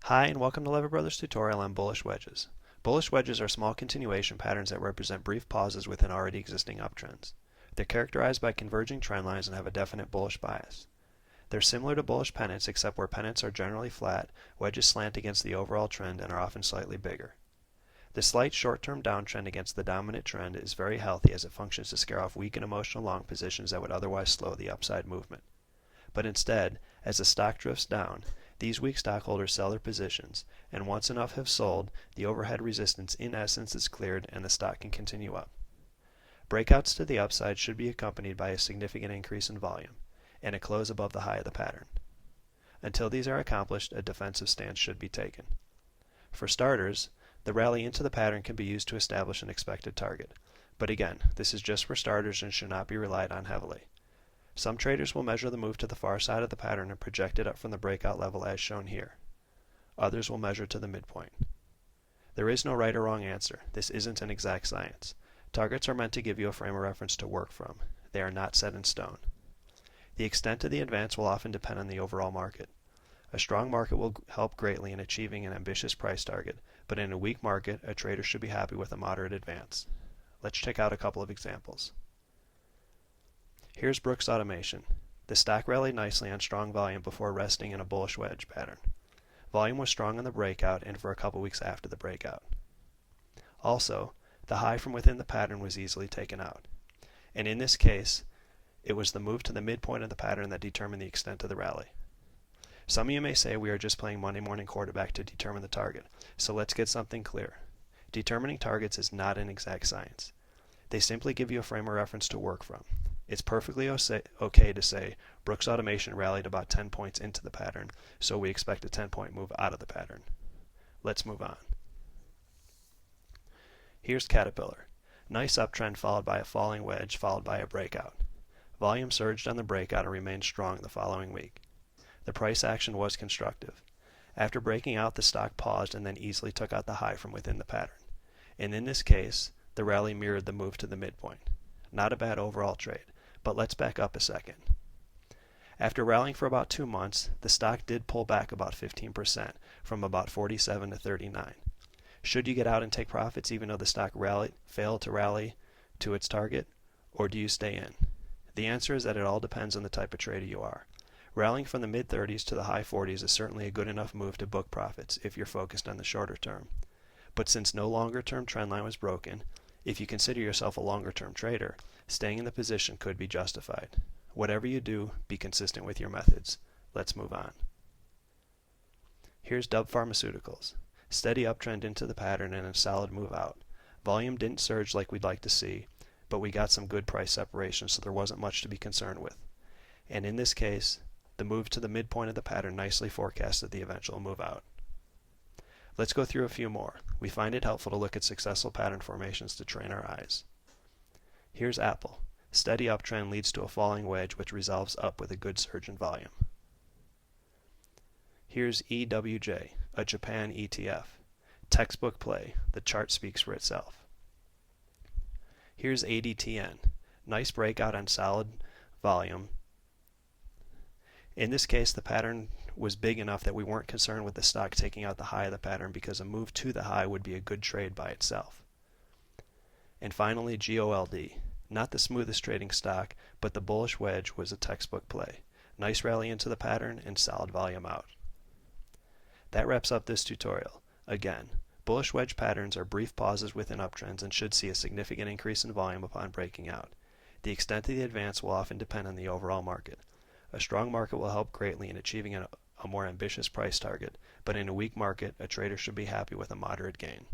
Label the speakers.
Speaker 1: Hi, and welcome to Leavitt Brothers tutorial on bullish wedges. Bullish wedges are small continuation patterns that represent brief pauses within already existing uptrends. They're characterized by converging trend lines and have a definite bullish bias. They're similar to bullish pennants, except where pennants are generally flat, wedges slant against the overall trend and are often slightly bigger. The slight short-term downtrend against the dominant trend is very healthy as it functions to scare off weak and emotional long positions that would otherwise slow the upside movement. But instead, as the stock drifts down, these weak stockholders sell their positions, and once enough have sold, the overhead resistance in essence is cleared and the stock can continue up. Breakouts to the upside should be accompanied by a significant increase in volume, and a close above the high of the pattern. Until these are accomplished, a defensive stance should be taken. For starters, the rally into the pattern can be used to establish an expected target, but again, this is just for starters and should not be relied on heavily. Some traders will measure the move to the far side of the pattern and project it up from the breakout level as shown here. Others will measure to the midpoint. There is no right or wrong answer. This isn't an exact science. Targets are meant to give you a frame of reference to work from. They are not set in stone. The extent of the advance will often depend on the overall market. A strong market will help greatly in achieving an ambitious price target, but in a weak market, a trader should be happy with a moderate advance. Let's check out a couple of examples. Here's Brooks Automation. The stock rallied nicely on strong volume before resting in a bullish wedge pattern. Volume was strong on the breakout and for a couple weeks after the breakout. Also, the high from within the pattern was easily taken out. And in this case, it was the move to the midpoint of the pattern that determined the extent of the rally. Some of you may say we are just playing Monday morning quarterback to determine the target, so let's get something clear. Determining targets is not an exact science. They simply give you a frame of reference to work from. It's perfectly okay to say Brooks Automation rallied about 10 points into the pattern, so we expect a 10-point move out of the pattern. Let's move on. Here's Caterpillar. Nice uptrend followed by a falling wedge followed by a breakout. Volume surged on the breakout and remained strong the following week. The price action was constructive. After breaking out, the stock paused and then easily took out the high from within the pattern. And in this case, the rally mirrored the move to the midpoint. Not a bad overall trade. But let's back up a second. After rallying for about 2 months, the stock did pull back about 15%, from about 47 to 39. Should you get out and take profits even though the stock failed to rally to its target, or do you stay in? The answer is that it all depends on the type of trader you are. Rallying from the mid-30s to the high 40s is certainly a good enough move to book profits if you're focused on the shorter term. But since no longer-term trend line was broken, if you consider yourself a longer-term trader, staying in the position could be justified. Whatever you do, be consistent with your methods. Let's move on. Here's Dub Pharmaceuticals. Steady uptrend into the pattern and a solid move out. Volume didn't surge like we'd like to see, but we got some good price separation, so there wasn't much to be concerned with. And in this case, the move to the midpoint of the pattern nicely forecasted the eventual move out. Let's go through a few more. We find it helpful to look at successful pattern formations to train our eyes. Here's Apple. Steady uptrend leads to a falling wedge which resolves up with a good surge in volume. Here's EWJ, a Japan ETF. Textbook play. The chart speaks for itself. Here's ADTN. Nice breakout on solid volume. In this case, the pattern was big enough that we weren't concerned with the stock taking out the high of the pattern because a move to the high would be a good trade by itself. And finally, GOLD. Not the smoothest trading stock, but the bullish wedge was a textbook play. Nice rally into the pattern and solid volume out. That wraps up this tutorial. Again, bullish wedge patterns are brief pauses within uptrends and should see a significant increase in volume upon breaking out. The extent of the advance will often depend on the overall market. A strong market will help greatly in achieving a more ambitious price target, but in a weak market, a trader should be happy with a moderate gain.